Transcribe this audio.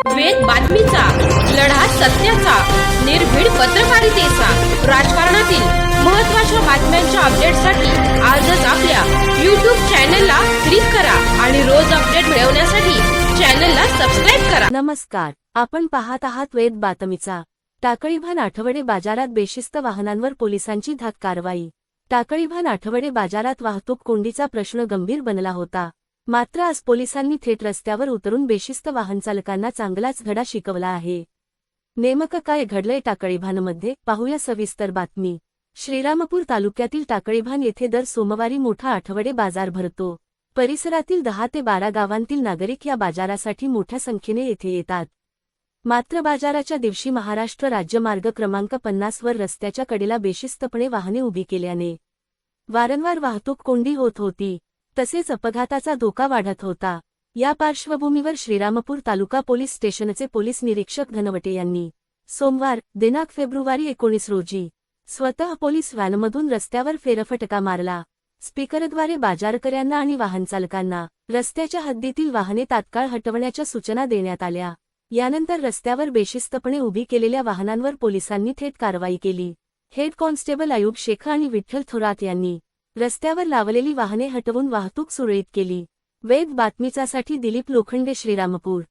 वेद बातमीचा, लढा सत्याचा, निर्भीड पत्रकारितेचा, राजकारणातील महत्त्वाच्या बातम्यांच्या अपडेटसाठी आजच आपल्या YouTube चॅनलला क्लिक करा आणि रोज अपडेट मिळवण्यासाठी चॅनलला सबस्क्राइब करा। नमस्कार, आपण पाहत आहात वेद बातमीचा। टाकळीभान आठवडे बाजारात बेशिस्त वाहनांवर पोलिसांची धाक कारवाई। टाकळीभान आठवडे बाजारात वाहतूक कोंडीचा प्रश्न गंभीर बनला होता। मात्र आज पोलिसांनी थेट रस्त्यावर उतरून बेशिस्त वाहन चालकांना चांगलाच धडा शिकवला आहे। नेमकं काय घडलंय टाकळीभानमध्ये, पाहूया सविस्तर बातमी। श्रीरामपूर तालुक्यातील टाकळीभान येथे दर सोमवारी मोठा आठवडे बाजार भरतो। परिसरातील 10 ते 12 गावांतील नागरिक या बाजारासाठी मोठ्या संख्येने येथे येतात। मात्र बाजाराच्या दिवशी महाराष्ट्र राज्य मार्ग क्रमांक 50 वर रस्त्याच्या कडेला बेशिस्तपणे वाहने उभी केल्याने वारंवार वाहतूक कोंडी होत होती, तसेच अपघाताचा धोका वाढत होता। या पार्श्वभूमीवर श्रीरामपूर तालुका पोलीस स्टेशनचे पोलीस निरीक्षक धनवटे यांनी सोमवार दिनांक फेब्रुवारी 19 रोजी स्वतः पोलीस व्हॅनमधून रस्त्यावर फेरफटका मारला। स्पीकरद्वारे बाजारकऱ्यांना आणि वाहनचालकांना रस्त्याच्या हद्दीतील वाहने तात्काळ हटवण्याच्या सूचना देण्यात आल्या। यानंतर रस्त्यावर बेशिस्तपणे उभी केलेल्या वाहनांवर पोलिसांनी थेट कारवाई केली। हेड कॉन्स्टेबल अयूब शेख आणि विठ्ठल थोरात यांनी रस्त्यावर लावलेली वाहने हटवून वाहतूक सुरळीत केली। वेद बातमीचासाठी दिलीप लोखंडे, श्रीरामपूर।